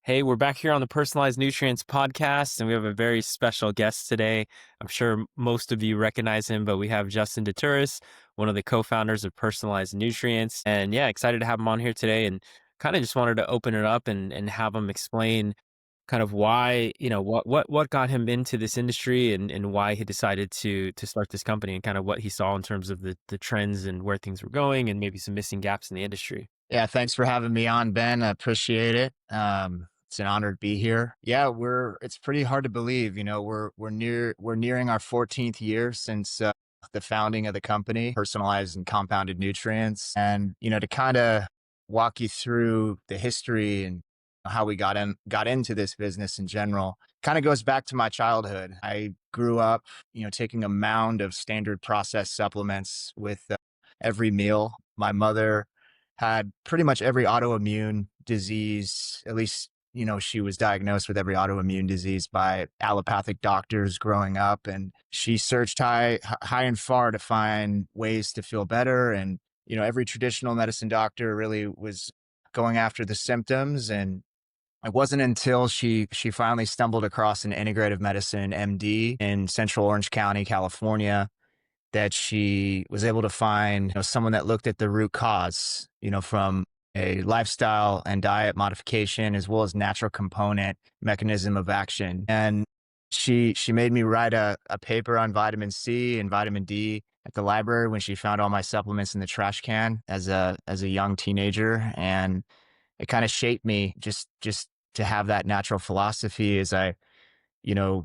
Hey, we're back here on the Personalized Nutrients podcast, and we have a very special guest today. I'm sure most of you recognize him, but we have Justin DeTuris, one of the co-founders of Personalized Nutrients. And yeah, excited to have him on here today and kind of just wanted to open it up and have him explain kind of why, what got him into this industry and why he decided to start this company and kind of what he saw in terms of the trends and where things were going and maybe some missing gaps in the industry. Yeah, thanks for having me on, Ben. I appreciate it. It's an honor to be here. Yeah, it's pretty hard to believe, we're nearing our 14th year since the founding of the company, Personalized and Compounded Nutrients. And, to kind of walk you through the history and how we got into this business in general, kind of goes back to my childhood. I grew up, taking a mound of standard processed supplements with every meal. My mother had pretty much every autoimmune disease, at least, she was diagnosed with every autoimmune disease by allopathic doctors growing up. And she searched high and far to find ways to feel better. And, every traditional medicine doctor really was going after the symptoms. And it wasn't until she finally stumbled across an integrative medicine MD in Central Orange County, California, that she was able to find, someone that looked at the root cause, from a lifestyle and diet modification as well as natural component mechanism of action. And she made me write a paper on vitamin C and vitamin D at the library when she found all my supplements in the trash can as a young teenager. And it kind of shaped me just to have that natural philosophy as I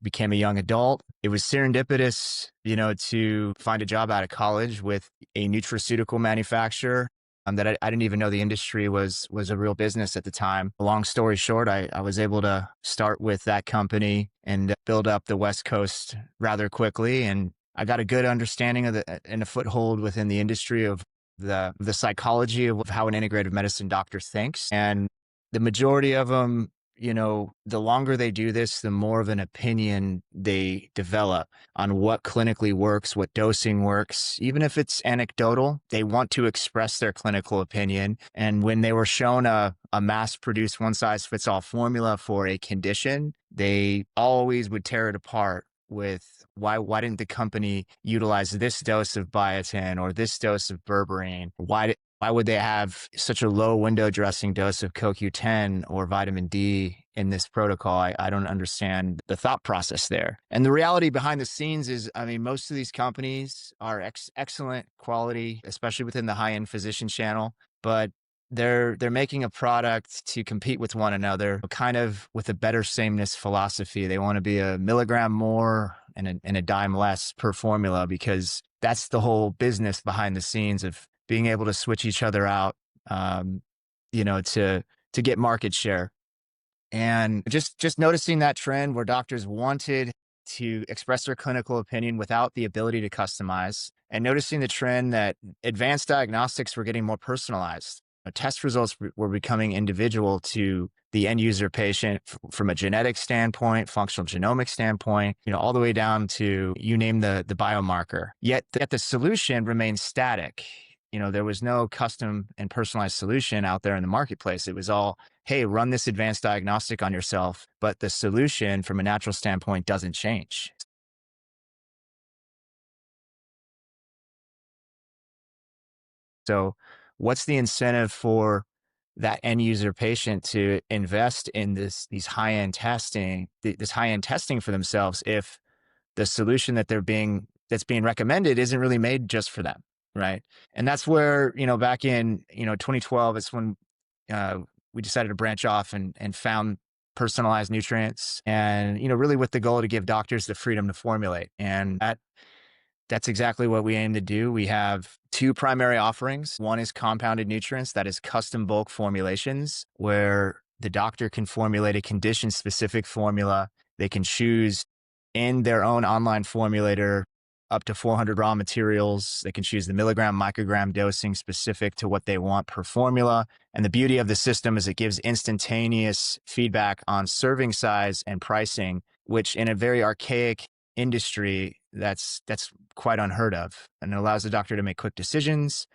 became a young adult. It was serendipitous, to find a job out of college with a nutraceutical manufacturer that I didn't even know the industry was a real business at the time. Long story short, I was able to start with that company and build up the West Coast rather quickly. And I got a good understanding and a foothold within the industry of the psychology of how an integrative medicine doctor thinks. And the majority of them, the longer they do this, the more of an opinion they develop on what clinically works, what dosing works. Even if it's anecdotal, they want to express their clinical opinion. And when they were shown a mass-produced one-size-fits-all formula for a condition, they always would tear it apart with why didn't the company utilize this dose of biotin or this dose of berberine? Why would they have such a low window dressing dose of CoQ10 or vitamin D in this protocol? I don't understand the thought process there. And the reality behind the scenes is, most of these companies are excellent quality, especially within the high-end physician channel, but they're making a product to compete with one another, kind of with a better sameness philosophy. They want to be a milligram more and a dime less per formula, because that's the whole business behind the scenes of being able to switch each other out, to get market share. And just noticing that trend where doctors wanted to express their clinical opinion without the ability to customize, and noticing the trend that advanced diagnostics were getting more personalized. Test results were becoming individual to the end user patient from a genetic standpoint, functional genomic standpoint, all the way down to, you name the biomarker. Yet the solution remains static. There was no custom and personalized solution out there in the marketplace. It was all, hey, run this advanced diagnostic on yourself, but the solution from a natural standpoint doesn't change. So what's the incentive for that end user patient to invest in these high-end testing, this high-end testing for themselves, if the solution that's being recommended isn't really made just for them, right? And that's where, back in, 2012, it's when we decided to branch off and found Personalized Nutrients, and, really with the goal to give doctors the freedom to formulate. And that's exactly what we aim to do. We have two primary offerings. One is compounded nutrients, that is custom bulk formulations, where the doctor can formulate a condition-specific formula. They can choose in their own online formulator up to 400 raw materials. They can choose the milligram, microgram dosing specific to what they want per formula. And the beauty of the system is it gives instantaneous feedback on serving size and pricing, which in a very archaic industry, that's quite unheard of. And it allows the doctor to make quick decisions.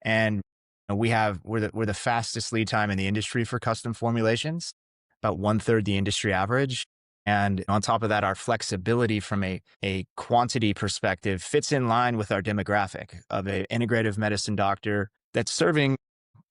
And we're the fastest lead time in the industry for custom formulations. about one third the industry average. And on top of that, our flexibility from a quantity perspective fits in line with our demographic of an integrative medicine doctor that's serving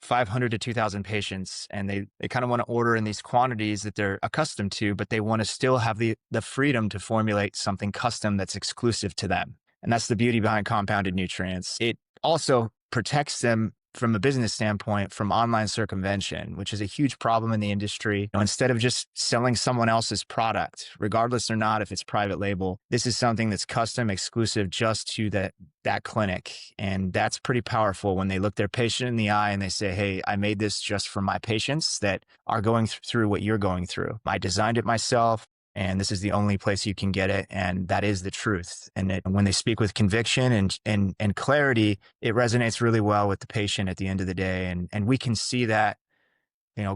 500 to 2,000 patients. And they kind of want to order in these quantities that they're accustomed to, but they want to still have the freedom to formulate something custom that's exclusive to them. And that's the beauty behind compounded nutrients. It also protects them from a business standpoint from online circumvention, which is a huge problem in the industry. Instead of just selling someone else's product, regardless or not if it's private label, this is something that's custom, exclusive just to that clinic. And that's pretty powerful when they look their patient in the eye and they say, hey, I made this just for my patients that are going through what you're going through. I designed it myself. And this is the only place you can get it. And that is the truth. And when they speak with conviction and clarity, it resonates really well with the patient at the end of the day. And we can see that,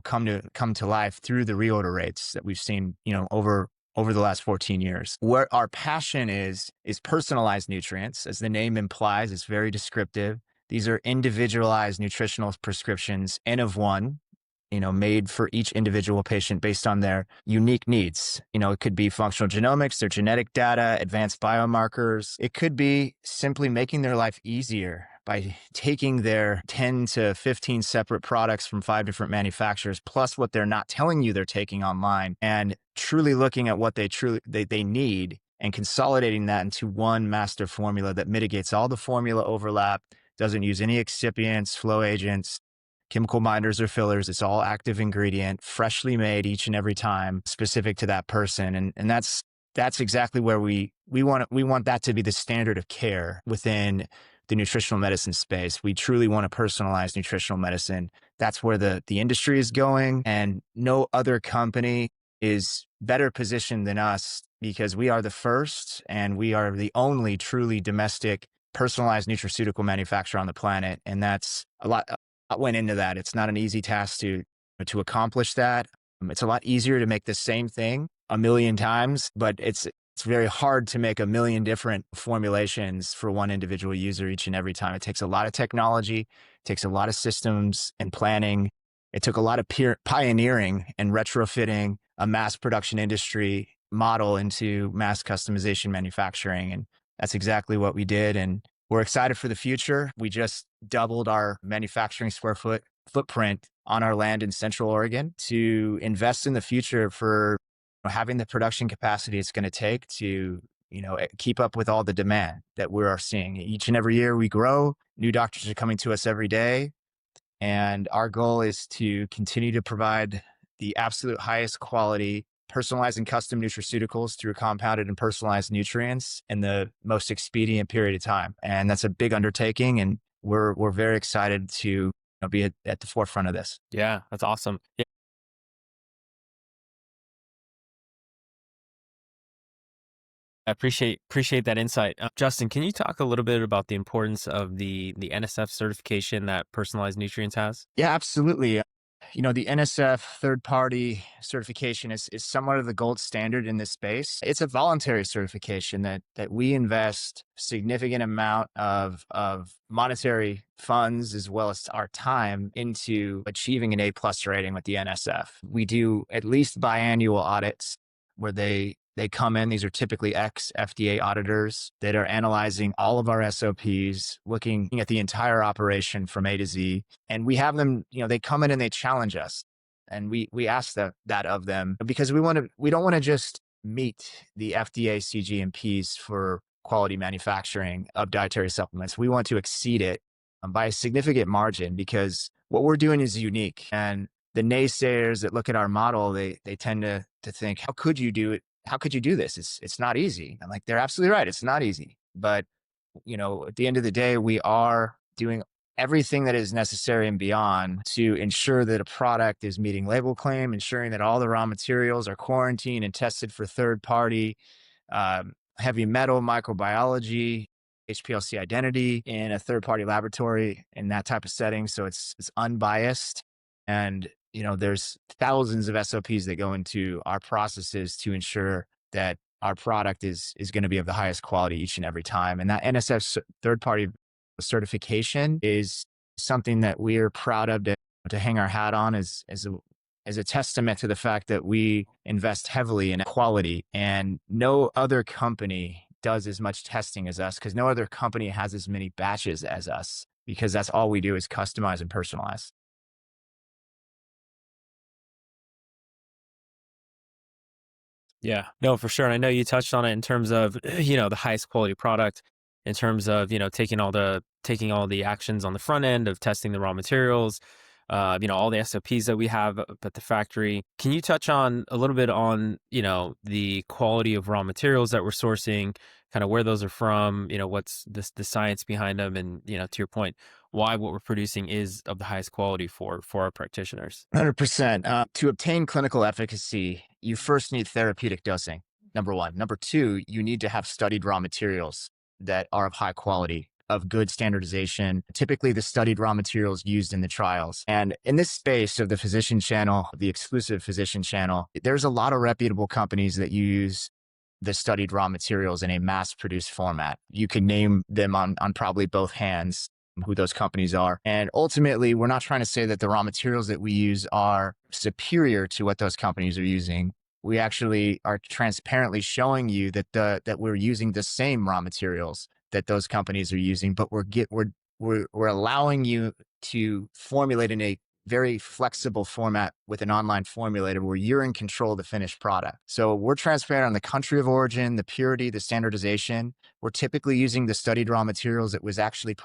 come to life through the reorder rates that we've seen, over the last 14 years. Where our passion is personalized nutrients. As the name implies, it's very descriptive. These are individualized nutritional prescriptions, N of one, made for each individual patient based on their unique needs. It could be functional genomics, their genetic data, advanced biomarkers. It could be simply making their life easier by taking their 10 to 15 separate products from 5 different manufacturers, plus what they're not telling you they're taking online, and truly looking at what they need and consolidating that into one master formula that mitigates all the formula overlap, doesn't use any excipients, flow agents, chemical binders or fillers. It's all active ingredient, freshly made each and every time, specific to that person. And that's exactly where we want that to be the standard of care within the nutritional medicine space. We truly want to personalize nutritional medicine. That's where the industry is going, and no other company is better positioned than us because we are the first and we are the only truly domestic personalized nutraceutical manufacturer on the planet. And that's a lot went into that. It's not an easy task to accomplish that. It's a lot easier to make the same thing a million times, but it's very hard to make a million different formulations for one individual user each and every time. It takes a lot of technology, it takes a lot of systems and planning. It took a lot of pioneering and retrofitting a mass production industry model into mass customization manufacturing. And that's exactly what we did. And we're excited for the future. We just doubled our manufacturing square footprint on our land in Central Oregon to invest in the future for having the production capacity it's going to take to keep up with all the demand that we are seeing. Each and every year we grow. New doctors are coming to us every day. And our goal is to continue to provide the absolute highest quality personalized and custom nutraceuticals through compounded and personalized nutrients in the most expedient period of time. And that's a big undertaking. And we're very excited to be at the forefront of this. Yeah, that's awesome. Yeah. I appreciate that insight. Justin, can you talk a little bit about the importance of the NSF certification that personalized nutrients has? Yeah, absolutely. The NSF third-party certification is somewhat of the gold standard in this space. It's a voluntary certification that we invest significant amount of monetary funds as well as our time into achieving an A+ rating with the NSF. We do at least biannual audits where they come in. These are typically ex-FDA auditors that are analyzing all of our SOPs, looking at the entire operation from A to Z. And we have them, they come in and they challenge us. And we ask that of them because we don't want to just meet the FDA CGMPs for quality manufacturing of dietary supplements. We want to exceed it by a significant margin because what we're doing is unique. And the naysayers that look at our model, they tend to think, how could you do it? How could you do this? It's not easy. I'm like, they're absolutely right. It's not easy. But, at the end of the day, we are doing everything that is necessary and beyond to ensure that a product is meeting label claim, ensuring that all the raw materials are quarantined and tested for third party, heavy metal, microbiology, HPLC identity in a third party laboratory in that type of setting. So it's unbiased. And there's thousands of SOPs that go into our processes to ensure that our product is going to be of the highest quality each and every time. And that NSF third-party certification is something that we're proud of to hang our hat on as is a testament to the fact that we invest heavily in quality, and no other company does as much testing as us because no other company has as many batches as us because that's all we do is customize and personalize. Yeah, no, for sure. And I know you touched on it in terms of, the highest quality product, in terms of, taking all the actions on the front end of testing the raw materials, all the SOPs that we have up at the factory. Can you touch on a little bit on, the quality of raw materials that we're sourcing, kind of where those are from, what's the science behind them, and, to your point, why what we're producing is of the highest quality for our practitioners. 100%. To obtain clinical efficacy, you first need therapeutic dosing, number one. Number two, you need to have studied raw materials that are of high quality, of good standardization, typically the studied raw materials used in the trials. And in this space of the physician channel, the exclusive physician channel, there's a lot of reputable companies that use the studied raw materials in a mass produced format. You can name them on probably both hands who those companies are. And ultimately, we're not trying to say that the raw materials that we use are superior to what those companies are using. We actually are transparently showing you that we're using the same raw materials that those companies are using, but we're allowing you to formulate in a very flexible format with an online formulator where you're in control of the finished product. So we're transparent on the country of origin, the purity, the standardization. We're typically using the studied raw materials that was actually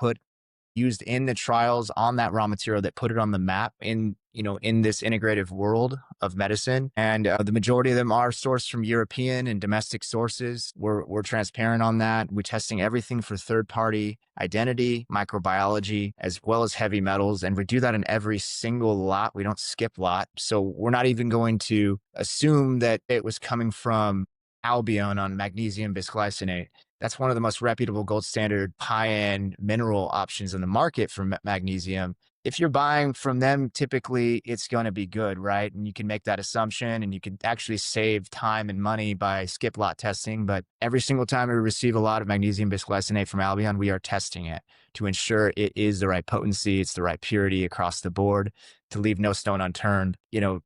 used in the trials on that raw material that put it on the map in this integrative world of medicine. And the majority of them are sourced from European and domestic sources. We're transparent on that. We're testing everything for third party identity, microbiology, as well as heavy metals. And we do that in every single lot. We don't skip lot. So we're not even going to assume that it was coming from Albion on magnesium bisglycinate. That's one of the most reputable gold standard high-end mineral options in the market for magnesium. If you're buying from them, typically it's going to be good, right? And you can make that assumption and you can actually save time and money by skip lot testing. But every single time we receive a lot of magnesium bisglycinate from Albion, we are testing it to ensure it is the right potency, it's the right purity across the board to leave no stone unturned.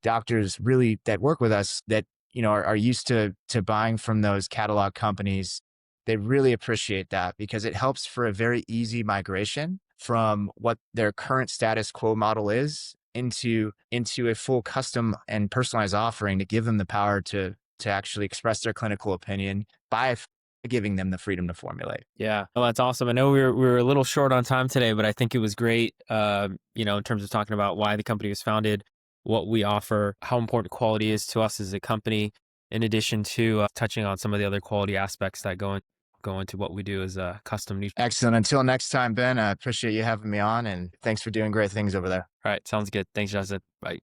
Doctors really that work with us that, are used to buying from those catalog companies, they really appreciate that because it helps for a very easy migration from what their current status quo model is into a full custom and personalized offering to give them the power to actually express their clinical opinion by giving them the freedom to formulate. Yeah, well, that's awesome. I know we were a little short on time today, but I think it was great. In terms of talking about why the company was founded, what we offer, how important quality is to us as a company, in addition to touching on some of the other quality aspects that go into what we do as a custom niche. Excellent. Until next time, Ben, I appreciate you having me on and thanks for doing great things over there. All right, sounds good. Thanks, Justin. Bye.